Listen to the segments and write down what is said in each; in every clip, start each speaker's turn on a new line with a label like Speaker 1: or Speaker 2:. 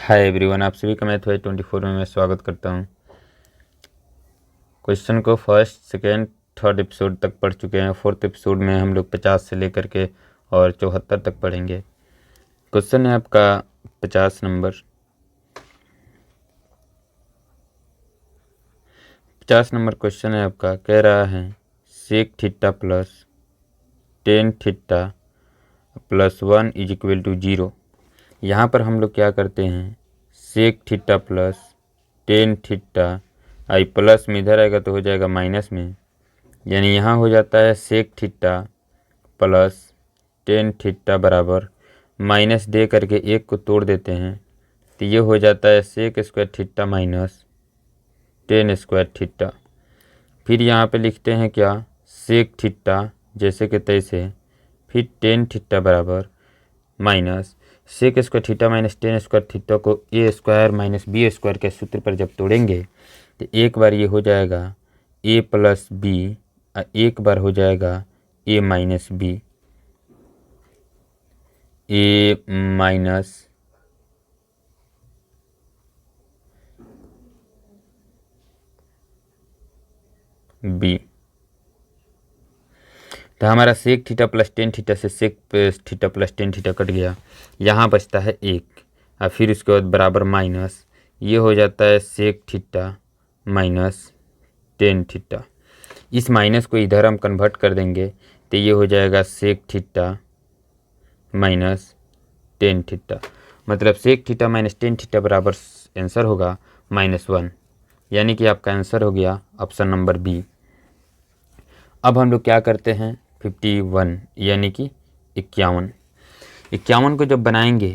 Speaker 1: Hi everyone, आप सभी का मैथ वाई 24 में मैं स्वागत करता हूं। क्वेश्चन को फर्स्ट सेकेंड थर्ड एपिसोड तक पढ़ चुके हैं। फोर्थ एपिसोड में हम लोग 50 से लेकर के और 74 तक पढ़ेंगे। क्वेश्चन है आपका 50 नंबर। 50 नंबर क्वेश्चन है आपका, कह रहा है sec theta plus tan theta plus 1 is equal to 0। यहाँ पर हम लोग क्या करते हैं, sec theta plus tan theta, आई प्लस में इधर आएगा तो हो जाएगा माइनस में, यानी यहाँ हो जाता है sec theta plus tan theta बराबर माइनस दे करके एक को तोड़ देते हैं तो ये हो जाता है sec square theta minus tan square theta. फिर यहाँ पे लिखते हैं क्या, सेक थीटा जैसे कि तैसे, फिर टेन थीटा बराबर minus sec square theta minus tan square theta को A square minus B square के सूत्र पर जब तोड़ेंगे तो एक बार ये हो जाएगा ए प्लस बी और एक बार हो जाएगा A minus B, A minus B. तो हमारा sec theta plus tan theta से sec theta plus tan theta कट गया, यहाँ बचता है एक और फिर उसके बाद बराबर माइनस, ये हो जाता है sec theta minus tan theta. इस माइनस को इधर हम कन्वर्ट कर देंगे तो ये हो जाएगा sec theta minus tan theta. मतलब sec theta minus tan theta बराबर आंसर होगा -1, यानी कि आपका आंसर हो गया ऑप्शन नंबर बी। अब हम लोग क्या करते हैं, 51 यानी कि 51 को जब बनाएंगे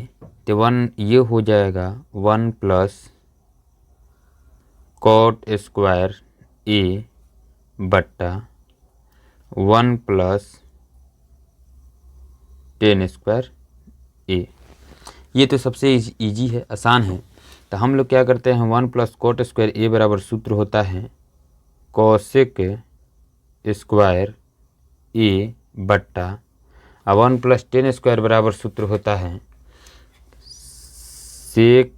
Speaker 1: तो 1 ये हो जाएगा 1 प्लस कॉट स्क्वायर ए बट्टा 1 प्लस टेन स्क्वायर ए। ये तो सबसे इजी है, आसान है। तो हम लोग क्या करते हैं, 1 प्लस कॉट स्क्वायर ए बराबर सूत्र होता है कोसेक स्क्वायर ए बट्टा 1 प्लस टेन स्क्वायर बराबर सूत्र होता है सेक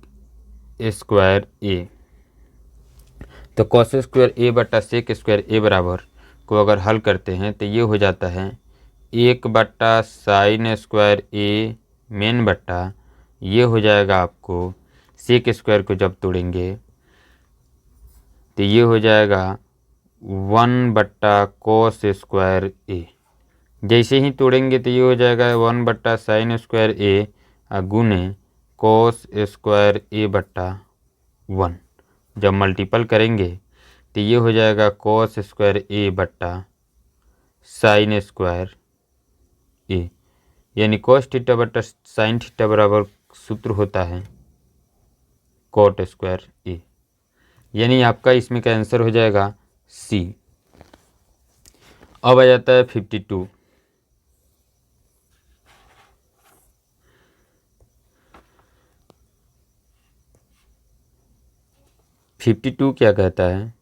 Speaker 1: स्क्वायर ए। तो कॉस स्क्वायर ए बट्टा सेक स्क्वायर ए बराबर को अगर हल करते हैं तो ये हो जाता है 1 बट्टा साइन स्क्वायर ए मेन बट्टा, ये हो जाएगा आपको सेक स्क्वायर को जब तोड़ेंगे तो ये हो जाएगा 1 बट्टा कॉस स्क्वायर ए। जैसे ही तोड़ेंगे तो ये हो जाएगा 1 बट्टा साइन स्क्वायर ए गुने कॉस स्क्वायर ए बट्टा 1। जब मल्टीपल करेंगे तो ये हो जाएगा कॉस स्क्वायर ए बट्टा साइन स्क्वायर ए, यानी कॉस थीटा बट्टा साइन थीटा बराबर सूत्र होता है कॉट स्क्वायर ए, यानी आपका इसमें का आंसर हो जाएगा सी। अब आ जाता है 52। क्या कहता है,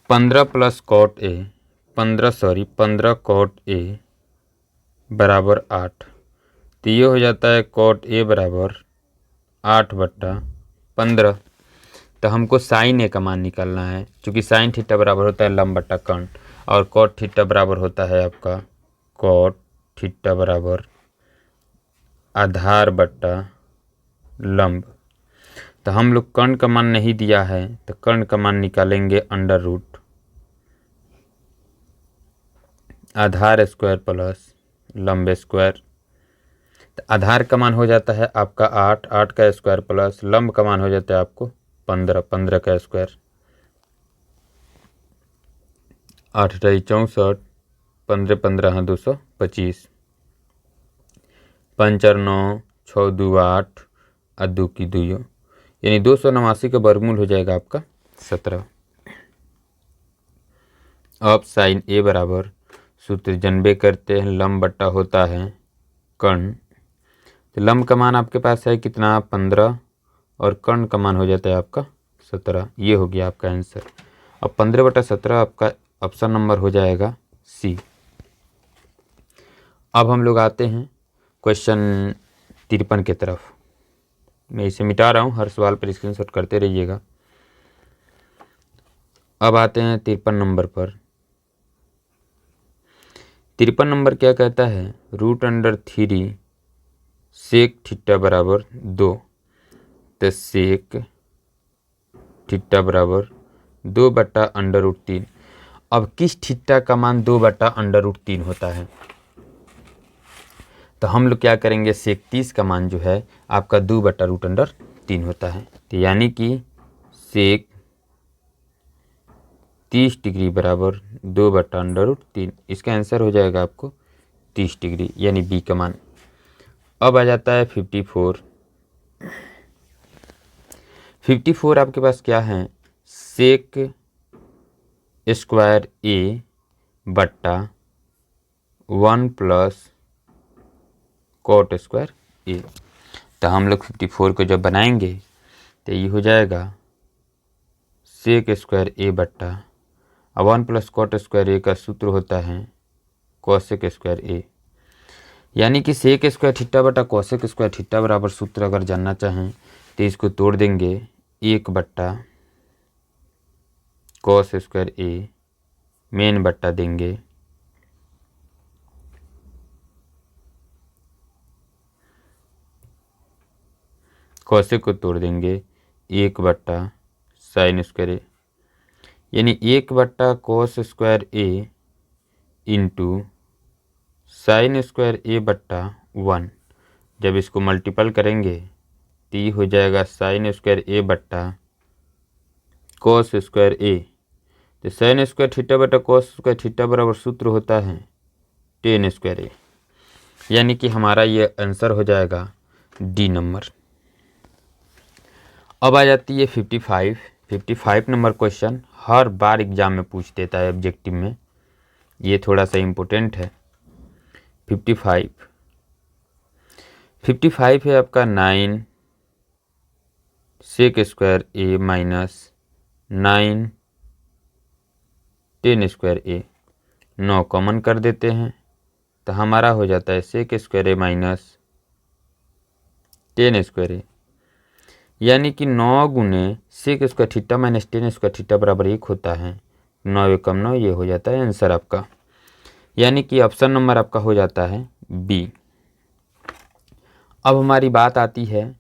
Speaker 1: 15 plus cot A 15 cot A बराबर 8। तो ये हो जाता है कॉट ए बराबर 8 बट्टा 15। तो हमको साइन ए का मान निकालना है, क्योंकि साइन थीटा बराबर होता है लंब बट्टा कर्ण और कॉट थीटा बराबर होता है आपका कॉट थीटा बराबर आधार बट्टा लंब। तो हम लोग कर्ण का मान नहीं दिया है तो कर्ण का मान निकालेंगे अंडर रूट आधार स्क्वायर प्लस लंब स्क्वायर। तो आधार का मान हो जाता है आपका 8 का स्क्वायर प्लस लंब का मान हो जाता है आपको 15 का स्क्वायर। 8 × 64, 15 × 225, 5 × 9, 6 × 2 8 और 2 की 2, यानी 289 का वर्गमूल हो जाएगा आपका 17। अब साइन ए बराबर सूत्र जनबे करते हैं, लंब बट्टा होता है कर्ण। तो लंब का मान आपके पास है कितना 15 और कर्ण का मान हो जाता है आपका 17। ये हो गया आपका आंसर। अब 15/17 आपका ऑप्शन नंबर हो जाएगा सी। अब हम लोग आते हैं क्वेश्चन 53 की तरफ। मैं इसे मिटा रहा हूँ, हर सवाल पर स्क्रीनशॉट करते रहिएगा। अब आते हैं 53 नंबर पर। 53 नंबर क्या कहता है, √3 सेक थीटा बराबर 2। तो सेक थीटा बराबर 2/√3। अब किस थीटा का मान 2/√3 होता है, तो हम लोग क्या करेंगे, सेक 30 का मान जो है आपका 2/√3 होता है। तो यानी कि सेक 30 डिग्री बराबर 2/√3। इसका आंसर हो जाएगा आपको 30 डिग्री, यानी बी का मान। अब आ जाता है 54। 54 आपके पास क्या है, सेक स्क्वायर ए बट्टा 1 प्लस कॉट स्क्वायर ए। तो हम लोग 54 को जब बनाएंगे तो ये हो जाएगा सेक स्क्वायर ए बट्टा 1 प्लस कॉट स्क्वायर ए का सूत्र होता है कॉसेक स्क्वायर ए। यानी कि सेक स्क्वायर थीटा बटा कॉसेक स्क्वायर थीटा बराबर सूत्र अगर जानना चाहें तो इसको तोड़ देंगे, 1 बट्टा कॉस स्क्वायर ए मेन बट्टा देंगे कॉसेक को तोड़ देंगे 1 बट्टा साइन स्क्वायर ए, यानी 1 बट्टा कॉस स्क्वायर ए इंटू साइन स्क्वायर ए बट्टा 1। जब इसको मल्टीपल करेंगे तो ये हो जाएगा साइन स्क्वायर ए बट्टा कॉस स्क्वायर ए। तो साइन स्क्वायर थीटा बटा कॉस स्क्वायर थीटा बराबर सूत्र होता है टेन स्क्वायर ए। यानी कि हमारा ये आंसर हो जाएगा डी नंबर। अब आ जाती है 55। 55 नंबर क्वेश्चन हर बार एग्जाम में पूछ देता है ऑब्जेक्टिव में, ये थोड़ा सा इम्पोर्टेंट है। 55 है आपका 9 sec square A minus 9 10 square A. 9 common कर देते हैं तो हमारा हो जाता है sec square A minus 10 square A. यानी कि 9 गुने sec square theta minus 10 square theta बराबर 1 होता है। 9 एकम 9, ये हो जाता है आंसर आपका। यानी कि ऑप्शन नंबर आपका हो जाता है बी। अब हमारी बात आती है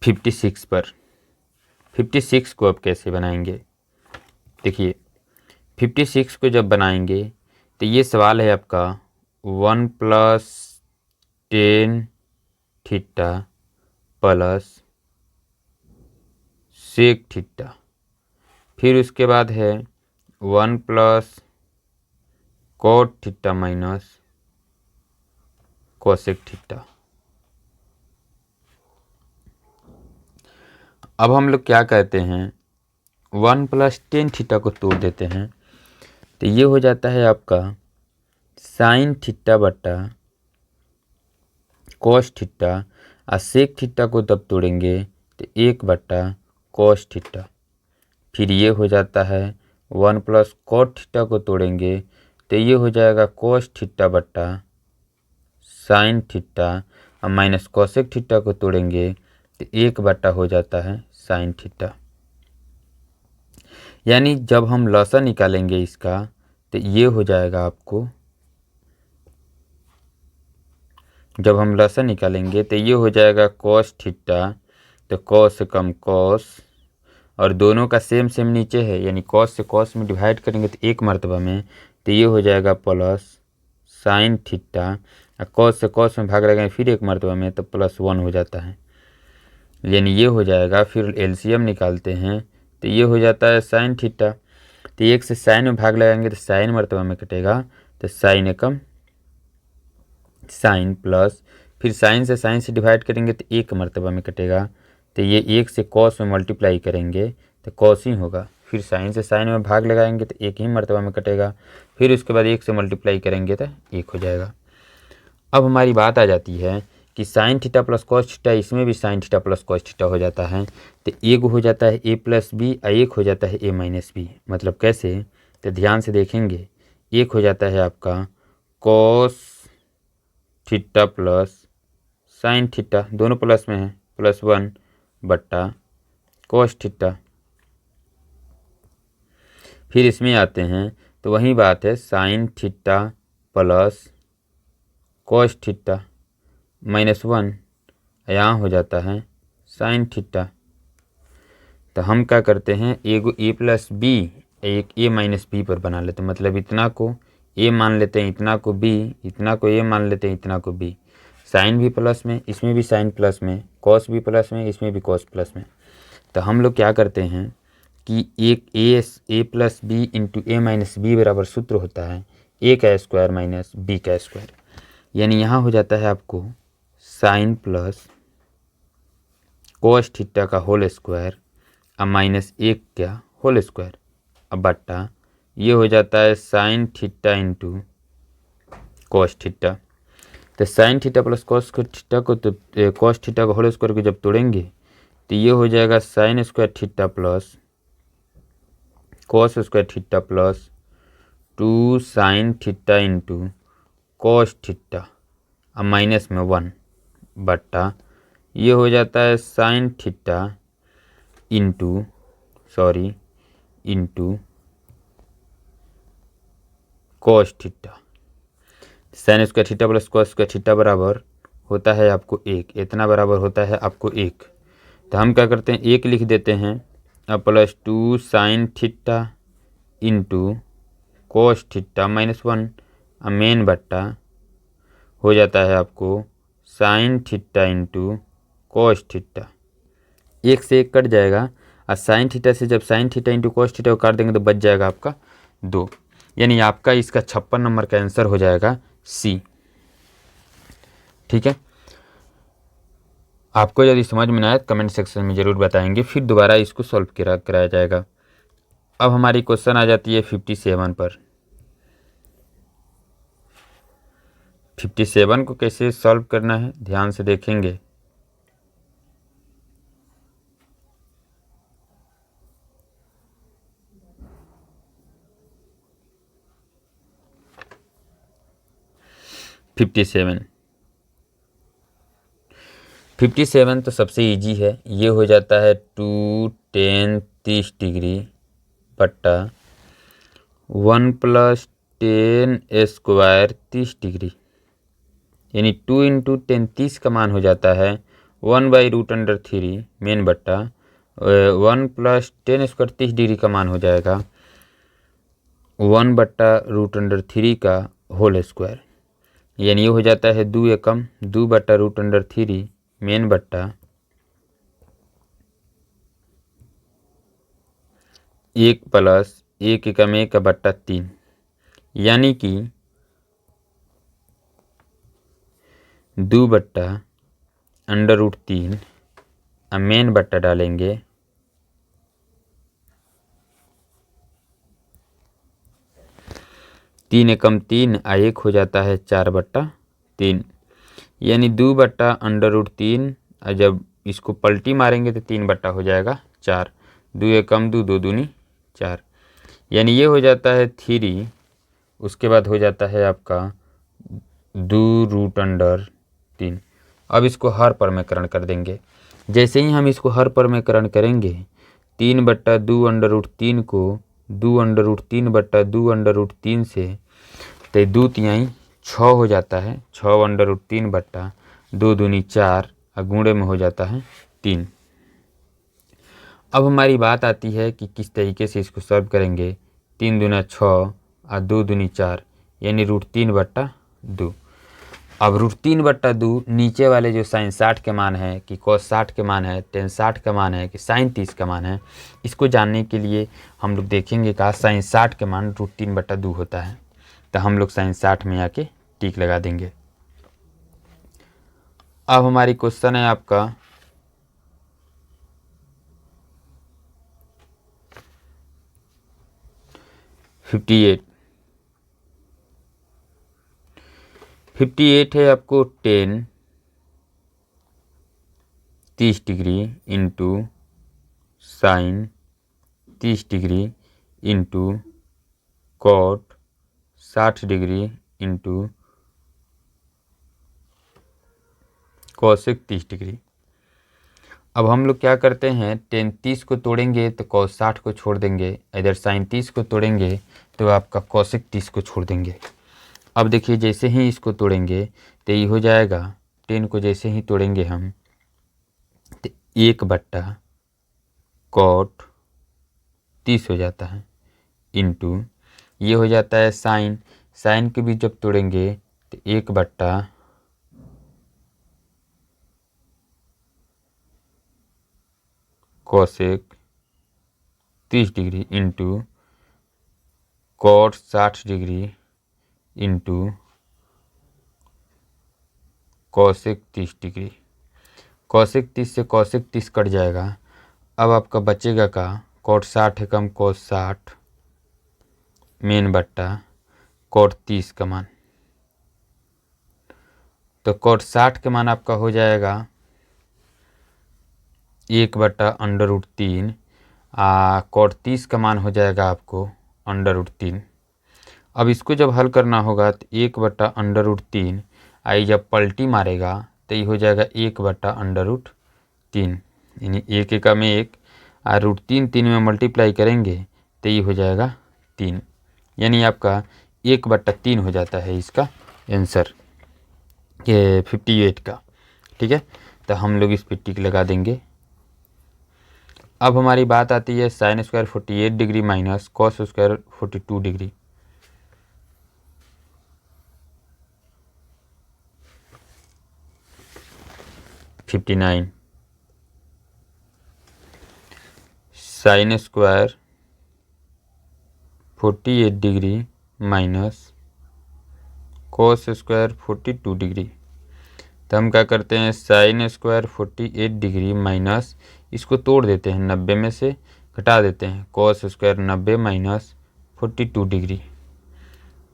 Speaker 1: 56 पर। 56 को अब कैसे बनाएंगे, देखिए 56 को जब बनाएंगे तो ये सवाल है आपका 1 plus 10 theta plus sec theta, फिर उसके बाद है 1 plus cot theta minus cosec theta. अब हम लोग क्या कहते हैं, 1 प्लस 10 थीटा को तोड़ देते हैं तो ये हो जाता है आपका साइन थीटा बटा कॉस थीटा, और सेक थीटा को तब तोड़ेंगे तो 1 बटा कॉस थीटा। फिर ये हो जाता है 1 प्लस कॉट थीटा को तोड़ेंगे तो ये हो जाएगा कॉस थीटा बटा साइन थीटा, और माइनस कॉसेक थीटा को तोड़ेंगे तो 1 बटा हो जाता है साइन थीटा। यानी जब हम लसा निकालेंगे इसका तो ये हो जाएगा आपको, जब हम लसा निकालेंगे तो ये हो जाएगा कॉस थीटा, तो कॉस से कम कॉस, और दोनों का सेम सेम नीचे है, यानी कॉस से कॉस में डिवाइड करेंगे तो 1 मर्तबा में, तो ये हो जाएगा प्लस साइन थीटा, और कॉस से कॉस में भाग लगाएंगे फिर 1 मर्तबा में तो +1 हो जाता है, यानी ये हो जाएगा। फिर एलसीएम निकालते हैं तो ये हो जाता है साइन थीटा, तो 1 से साइन में भाग लगाएंगे तो साइन मर्तबा में कटेगा, तो साइन एकम साइन प्लस, फिर साइन से डिवाइड करेंगे तो 1 मर्तबा में कटेगा, तो ये 1 से कॉस में मल्टीप्लाई करेंगे तो कॉस ही होगा। फिर साइन से साइन में भाग लगाएंगे तो 1 ही मर्तबा में कटेगा, फिर उसके बाद 1 से मल्टीप्लाई करेंगे तो 1 हो जाएगा। अब हमारी बात आ जाती है कि sign theta plus cos theta, इसमें भी sign theta plus cos theta हो जाता है, तो एक हो जाता है a प्लस बी और एक हो जाता है a माइनस बी। मतलब कैसे, तो ध्यान से देखेंगे, एक हो जाता है आपका cos theta plus sine theta, दोनों प्लस में है प्लस 1 बट्टा cos थीटा। फिर इसमें आते हैं तो वही बात है, sine theta plus cos theta -1, यहाँ हो जाता है साइन थीटा। तो हम क्या करते हैं, एगो a प्लस बी एक a माइनस बी पर बना लेते हैं, मतलब इतना को a मान लेते हैं, इतना को b, इतना को a मान लेते हैं, इतना को b। साइन भी प्लस में, इसमें भी साइन प्लस में, कॉस भी प्लस में, इसमें भी कॉस प्लस में। तो हम लोग क्या करते हैं कि एक a plus b into a minus b बराबर सूत्र होता है a का स्क्वायर माइनस b का स्क्वायर। यानी यहाँ हो जाता है आपको साइन प्लस cos थीटा का होल स्क्वायर अब माइनस 1 क्या होल स्क्वायर, अब बट्टा ये हो जाता है sine theta into cos theta. तो sine theta plus cos theta को, तो कॉस थीटा का होल स्क्वायर को जब तोड़ेंगे तो ये हो जाएगा sine square theta plus cos square theta plus 2 sine theta into cos theta अब माइनस में 1 बट्टा ये हो जाता है sine theta into cos theta. Sine square theta plus cos square theta बराबर होता है आपको 1, इतना बराबर होता है आपको 1। तो हम क्या करते हैं, 1 लिख देते हैं अब plus 2 sine theta into cos theta -1 अब मेन बट्टा हो जाता है आपको sign theta into cos theta. 1 से 1 कट जाएगा और साइन थीटा से जब sign theta into cos theta को काट देंगे तो बच जाएगा आपका 2। यानी आपका इसका 56 नंबर का आंसर हो जाएगा सी। ठीक है, आपको यदि समझ में ना आए कमेंट सेक्शन में ज़रूर बताएंगे, फिर दोबारा इसको सॉल्व कराया जाएगा। अब हमारी क्वेश्चन आ जाती है 57 पर। 57 को कैसे सॉल्व करना है ध्यान से देखेंगे। फिफ्टी सेवन तो सबसे इजी है, ये हो जाता है 2 10 30 डिग्री बट्टा 1 प्लस 10 स्क्वायर 30 डिग्री, यानी 2 इंटू 10 30 का मान हो जाता है 1/√3 मेन बट्टा 1 प्लस 10 स्क्वायर 30 डिग्री का मान हो जाएगा 1/√3 का होल स्क्वायर। यानी ये हो जाता है 2 एकम 2/√3 मेन बट्टा 1 प्लस 1 एकम 1 बट्टा 3, यानी कि 2/√3 अब मेन बट्टा डालेंगे 3 एकम 3 आ 1 हो जाता है 4/3, यानी 2/√3 और जब इसको पलटी मारेंगे तो 3 बट्टा हो जाएगा 4, 2 एकम 2 2 दूनी 4, यानी ये हो जाता है 3। उसके बाद हो जाता है आपका 2√3। अब इसको हर परमेकरण कर देंगे। जैसे ही हम इसको हर परमेकरण करेंगे 3/2√3 को 2√3/2√3 से तो 2 तिहाई 6 हो जाता है, 6/√3 बट्टा 2 दूनी 4 और गुणे में हो जाता है 3। अब हमारी बात आती है कि किस तरीके से इसको सॉल्व करेंगे। 3 दूना 6 और 2 दूनी 4 यानी √3/2। अब √3/2 नीचे वाले जो साइन 60 के मान है कि cos 60 के मान है, tan 60 का मान है कि साइन 30 का मान है, इसको जानने के लिए हम लोग देखेंगे कि साइन 60 के मान √3/2 होता है। तो हम लोग साइन 60 में आके टिक लगा देंगे। अब हमारी क्वेश्चन है आपका 58 है आपको 10 30 degree into sine 30 degree into cot 60 degree into cosec 30 degree. अब हम लोग क्या करते हैं, टेन 30 को तोड़ेंगे तो कॉस 60 को छोड़ देंगे, इधर साइन 30 को तोड़ेंगे तो आपका कॉसेक 30 को छोड़ देंगे। अब देखिए जैसे ही इसको तोड़ेंगे तो ये हो जाएगा, 10 को जैसे ही तोड़ेंगे हम तो 1/cot 30 हो जाता है, इंटू ये हो जाता है साइन, साइन के भी जब तोड़ेंगे तो 1/cosec 30 degree into cot 60 degree into cosec 30 degree. cosec 30 से cosec 30 कट जाएगा। अब आपका बचेगा का, cot 60 है कम cos 60 मेन बट्टा cot 30 का मान। तो cot 60 का मान आपका हो जाएगा 1/√3, cot 30 का मान हो जाएगा आपको √3। अब इसको जब हल करना होगा तो 1/√3 आई जब पलटी मारेगा तो ये हो जाएगा 1/√3, यानी एक एका में 1 और √3 3 में मल्टीप्लाई करेंगे तो ये हो जाएगा 3, यानी आपका 1/3 हो जाता है इसका आंसर, ये 58 का। ठीक है, तो हम लोग इस पर टिक लगा देंगे। अब हमारी बात आती है sine square 48 degree minus cos square 42 degree. Sine square 48 degree minus cos square 42 degree. तो हम क्या करते हैं, साइन स्क्वायर 48 डिग्री माइनस, इसको तोड़ देते हैं, 90 में से घटा देते हैं, कॉस स्क्वायर 90 माइनस 42 डिग्री।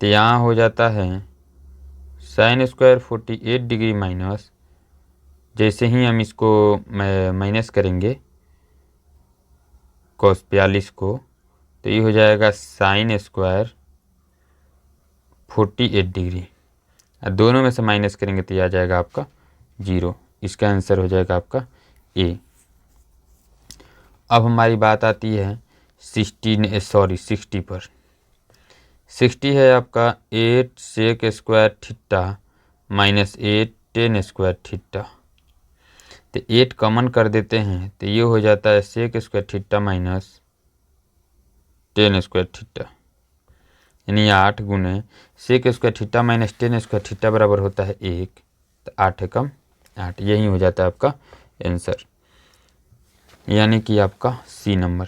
Speaker 1: तो यहाँ हो जाता है साइन स्क्वायर 48 डिग्री माइनस, जैसे ही हम इसको माइनस करेंगे कॉस 42 को, तो ये हो जाएगा साइन स्क्वायर 48 डिग्री, और दोनों में से माइनस करेंगे तो ये आ जाएगा आपका 0। इसका आंसर हो जाएगा आपका ए। अब हमारी बात आती है 60 पर। 60 है आपका 8 sec square theta minus 8 10 square theta. तो 8 कॉमन कर देते हैं तो ये हो जाता है sec square theta minus 10 square theta, यानी 8 गुने sec square theta minus 10 square theta बराबर होता है 1। तो 8 कम 8, यही हो जाता है आपका आंसर, यानी कि आपका सी नंबर।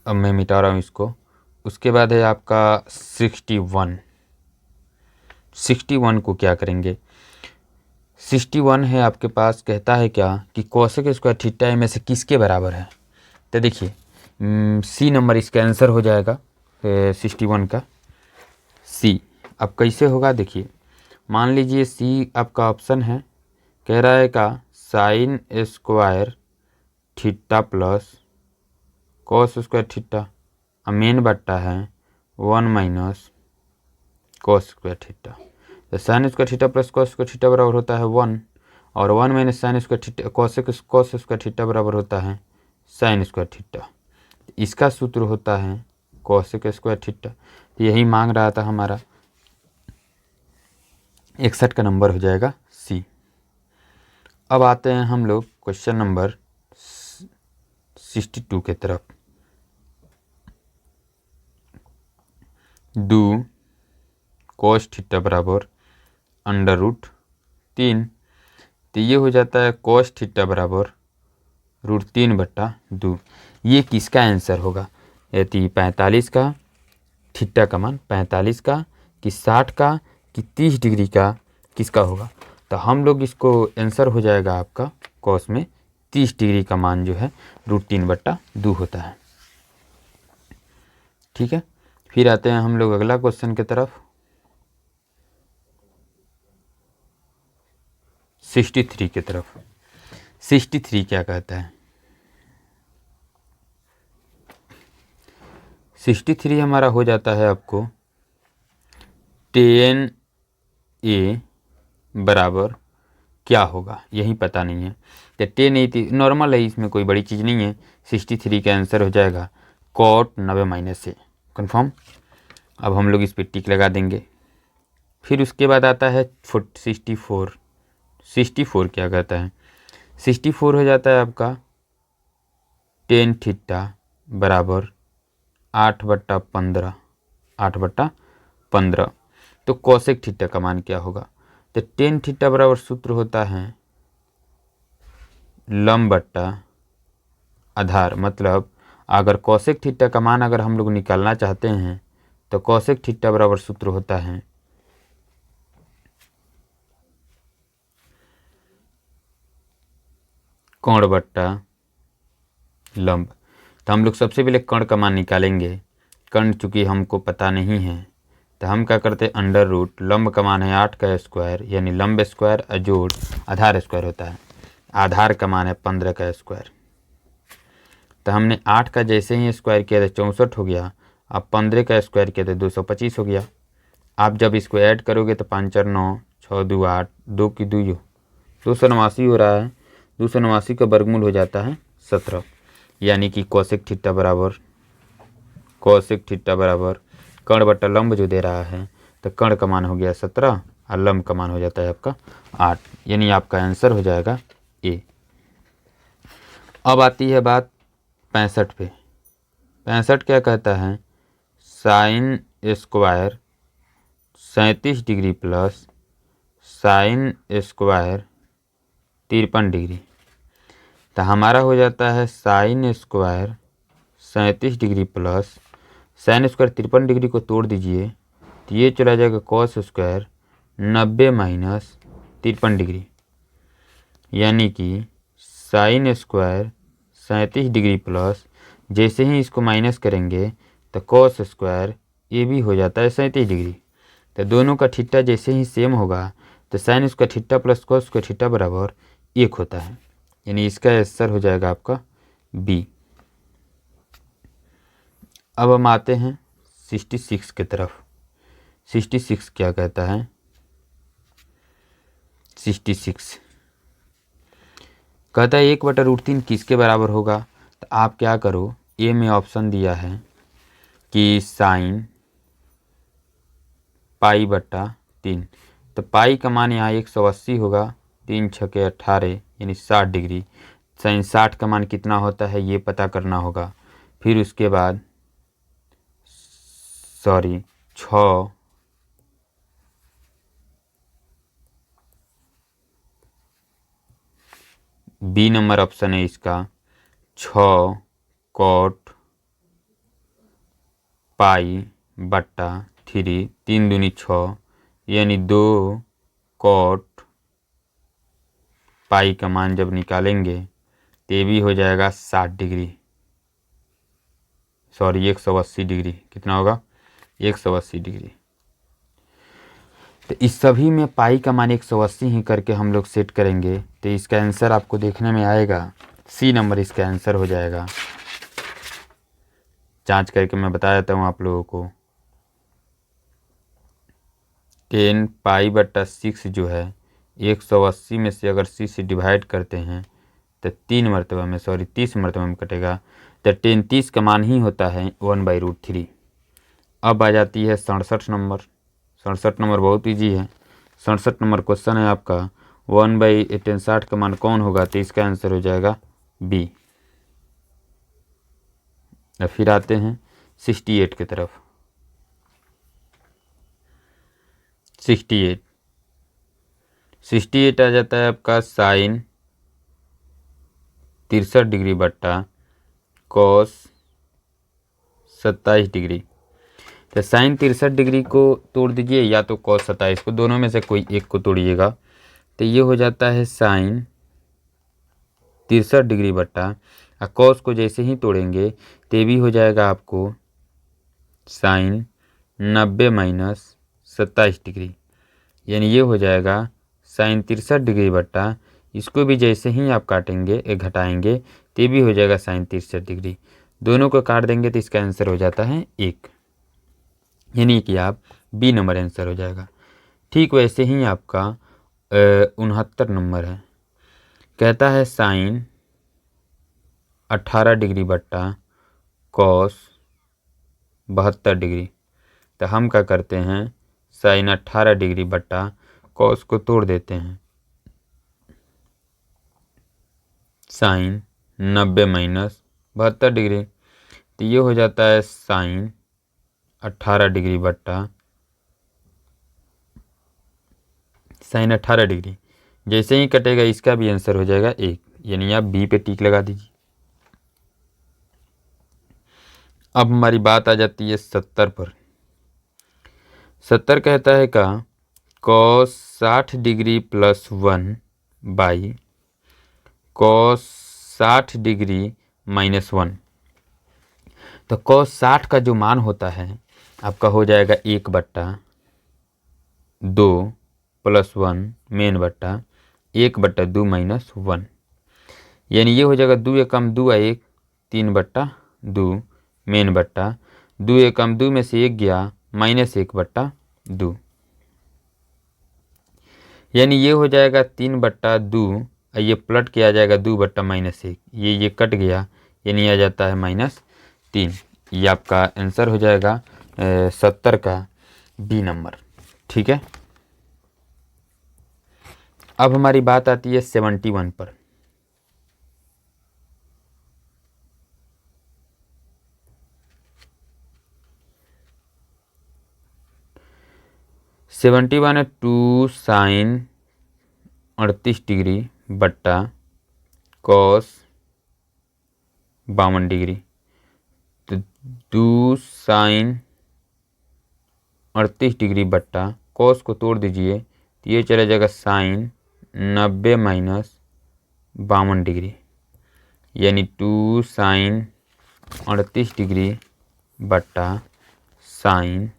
Speaker 1: अब मैं मिटा रहा हूँ इसको। उसके बाद है आपका 61 को क्या करेंगे, 61 है आपके पास, कहता है क्या कि कोसेक स्क्वायर थीटा में से किसके बराबर है। तो देखिए सी नंबर इसका आंसर हो जाएगा 61 का सी। अब कैसे होगा देखिए, मान लीजिए सी आपका ऑप्शन है, कह रहा है का sign square theta plus cos square theta, main बट्टा है 1 माइनस कॉस स्क्वायर थीटा। तो sign square theta plus cos square theta बराबर होता है 1, और 1 minus sign square theta cos square theta बराबर होता है साइन स्क्वायर थीटा। इसका सूत्र होता है कॉसेक स्क्वायर थीटा। यही मांग रहा था हमारा, 61 का नंबर हो जाएगा सी। अब आते हैं हम लोग क्वेश्चन नंबर 62 के तरफ। डू कॉस थीटा बराबर √3। तो ये हो जाता है कॉस थीटा बराबर √3/2। ये किसका आंसर होगा, यदि 45 का, थीटा का मान 45 का कि 60 का कि 30 डिग्री का, किसका होगा। तो हम लोग इसको आंसर हो जाएगा आपका कॉस में 30 डिग्री का मान जो है √3/2 होता है। ठीक है, फिर आते हैं हम लोग अगला क्वेश्चन की तरफ। 63 की तरफ। 63 क्या कहता है, 63 हमारा हो जाता है आपको 10a बराबर क्या होगा, यही पता नहीं है। तो टेन 80 नॉर्मल है, इसमें कोई बड़ी चीज़ नहीं है। 63 का आंसर हो जाएगा कॉट 90 - से, कन्फर्म। अब हम लोग इस पर टिक लगा देंगे। फिर उसके बाद आता है 64। 64 क्या कहता है, 64 हो जाता है आपका टेन थीटा बराबर 8/15, 8/15। तो कोसेक थीटा का मान क्या होगा, तो टेन थीटा बराबर सूत्र होता है लंब बट्टा आधार। मतलब अगर कोसेक थीटा का मान अगर हम लोग निकालना चाहते हैं तो कोसेक थीटा बराबर सूत्र होता है कोण बट्टा लंब। तो हम लोग सबसे पहले कर्ण का मान निकालेंगे। कर्ण चूँकि हमको पता नहीं है तो हम क्या करते हैं, अंडर रूट लंब का मान है 8 का स्क्वायर, यानी लंब स्क्वायर अजोड़ आधार स्क्वायर होता है। आधार का मान है 15 का स्क्वायर। तो हमने 8 का जैसे ही स्क्वायर किया तो 64 हो गया। अब 15 का स्क्वायर किया तो 225 हो गया। आप जब इसको ऐड करोगे तो 5 4 9 6 2 8 2 की 2 289 हो रहा है। 289 का वर्गमूल हो जाता है 17, यानी कि कोसेक थीटा बराबर कर्ण बट्टा लंब जो दे रहा है, तो कर्ण का मान हो गया 17 और लंब का मान हो जाता है आपका 8, यानी आपका आंसर हो जाएगा ए। अब आती है बात 65 पे। 65 क्या कहता है, sine square 37 degree plus sine square 53 degree. तो हमारा हो जाता है sine square 37 degree plus sine square 53 degree को तोड़ दीजिए तो ये चला जाएगा कॉस स्क्वायर 90 - 53 डिग्री, यानी कि साइन स्क्वायर 37 डिग्री प्लस जैसे ही इसको माइनस करेंगे तो कॉस स्क्वायर ये भी हो जाता है 37 डिग्री। तो दोनों का थीटा जैसे ही सेम होगा तो sign square theta plus cos square theta बराबर 1 होता है, यानी इसका आंसर हो जाएगा आपका बी। अब हम आते हैं 66 की तरफ। 66 क्या कहता है, 66 कहता है 1/√3 किसके बराबर होगा। तो आप क्या करो, ए में ऑप्शन दिया है कि साइन π/3। तो पाई का मान यहाँ 180 होगा, 3 × 6 = 18, यानी 60 डिग्री। साइन 60 का मान कितना होता है ये पता करना होगा। फिर उसके बाद 6 बी नंबर ऑप्शन है इसका, 6 cot π/3, 3 दूनी 6, यानी 2 cot पाई का मान जब निकालेंगे तो ये भी हो जाएगा 60 डिग्री, 180 डिग्री। कितना होगा, 180 डिग्री। तो इस सभी में पाई का मान 180 ही करके हम लोग सेट करेंगे तो इसका आंसर आपको देखने में आएगा सी नंबर इसका आंसर हो जाएगा। जांच करके मैं बता देता हूँ आप लोगों को। 10 π/6 जो है 180 में से अगर सी से डिवाइड करते हैं तो 30 मरतबा में कटेगा। तो 30 का मान ही होता है 1/√3। अब आ जाती है 67 नंबर। 67 नंबर बहुत ईजी है। 67 नंबर क्वेश्चन है आपका 1/tan60 का मान कौन होगा, तो इसका आंसर हो जाएगा बी। अब फिर आते हैं 68 की तरफ। 68 आ जाता है आपका साइन 63 डिग्री बट्टा कॉस 27 डिग्री। तो साइन 63 डिग्री को तोड़ दीजिए या तो कॉस 27 को, दोनों में से कोई एक को तोड़िएगा तो ये हो जाता है साइन 63 डिग्री बट्टा कॉस को जैसे ही तोड़ेंगे तो भी हो जाएगा आपको साइन 90 - 27 डिग्री, यानी ये हो जाएगा साइन 63 डिग्री बट्टा इसको भी जैसे ही आप काटेंगे घटाएंगे तो भी हो जाएगा साइन 63 डिग्री। दोनों को काट देंगे तो इसका आंसर हो जाता है 1, यानी कि आप बी नंबर आंसर हो जाएगा। ठीक वैसे ही आपका 69 नंबर है। कहता है साइन 18 डिग्री बट्टा कॉस 72 डिग्री। तो हम क्या करते हैं, साइन 18 डिग्री बट्टा कॉस को तोड़ देते हैं। साइन 90 माइनस 72 डिग्री, तो ये हो जाता है साइन 18 डिग्री बट्टा साइन 18 डिग्री। जैसे ही कटेगा इसका भी आंसर हो जाएगा 1, यानी आप बी पे टिक लगा दीजिए। अब हमारी बात आ जाती है 70 पर। 70 कहता है का cos 60 degree plus 1 by cos 60 degree minus 1। तो कॉस 60 का जो मान होता है आपका हो जाएगा 1/2 प्लस 1 मेन बट्टा 1/2 माइनस 1, यानी ये हो जाएगा 2 एकम 2 1 3/2 मेन बट्टा 2 एकम 2 में से 1 गया माइनस 1/2, यानी ये हो जाएगा 3/2। ये पलट के आ जाएगा 2/-1, ये कट गया, यानी आ जाता है -3। ये आपका आंसर हो जाएगा 70 का बी नंबर। ठीक है, अब हमारी बात आती है 71 पर। सेवेंटी वन है 2 साइन 38 डिग्री बट्टा कॉस 52 डिग्री। तो 2 साइन 38 डिग्री बट्टा कॉस को तोड़ दीजिए, तो ये चला जाएगा साइन 90 माइनस 52 डिग्री, यानी 2 साइन 38 डिग्री बट्टा साइन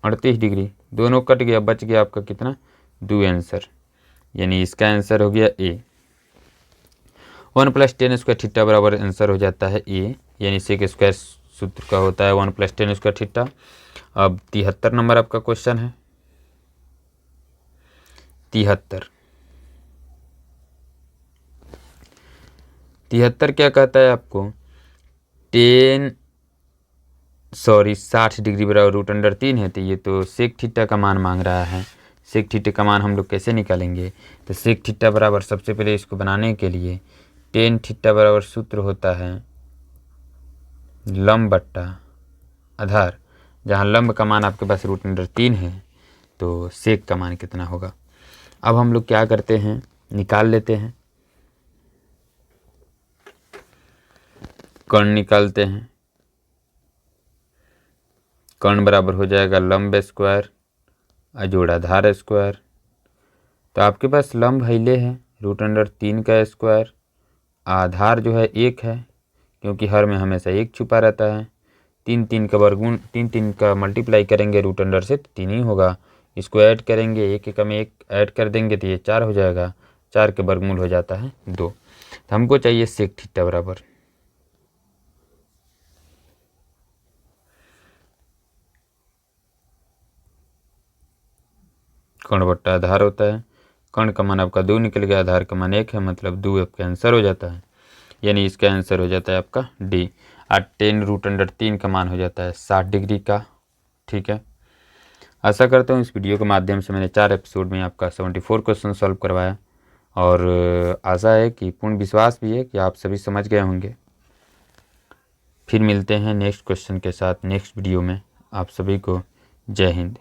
Speaker 1: 38 डिग्री। दोनों कट गया, बच गया आपका कितना 2 आंसर, यानी इसका आंसर हो गया ए। 1 + 10 स्क्वायर थीटा बराबर आंसर हो जाता है ए, यानी सेक स्क्वायर सूत्र का होता है 1 + 10 स्क्वायर थीटा। अब 73 नंबर आपका क्वेश्चन है। 73 क्या कहता है आपको, 60 डिग्री बराबर √3 है। तो ये तो सेक थीटा का मान मांग रहा है। सेक थीटा का मान हम लोग कैसे निकालेंगे, तो सेक थीटा बराबर सबसे पहले इसको बनाने के लिए टेन थीटा बराबर सूत्र होता है लंब बट्टा आधार। जहाँ लंब का मान आपके पास √3 है, तो सेक का मान कितना होगा। अब हम लोग क्या करते हैं, निकाल लेते हैं, कर्ण निकालते हैं। कर्ण बराबर हो जाएगा लंब स्क्वायर अजोड़ आधार स्क्वायर। तो आपके पास लंब हिले है √3 का स्क्वायर, आधार जो है 1 है, क्योंकि हर में हमेशा 1 छुपा रहता है। 3 का वर्गमूल 3 का मल्टीप्लाई करेंगे √अंडर से तो 3 ही होगा। इसको ऐड करेंगे, 1 में 1 ऐड कर देंगे तो ये 4 हो जाएगा। 4 के वर्गमूल हो जाता है 2। तो हमको चाहिए सेक थीटा बराबर कर्ण बट्टा आधार होता है। कर्ण का मान आपका 2 निकल गया, आधार का मान 1 है, मतलब 2 आपका आंसर हो जाता है, यानी इसका आंसर हो जाता है आपका डी। 10 √3 का मान हो जाता है 60 डिग्री का। ठीक है, आशा करता हूँ इस वीडियो के माध्यम से मैंने 4 एपिसोड में आपका 74 क्वेश्चन सॉल्व करवाया, और आशा है कि पूर्ण विश्वास भी है कि आप सभी समझ गए होंगे। फिर मिलते हैं नेक्स्ट क्वेश्चन के साथ नेक्स्ट वीडियो में। आप सभी को जय हिंद।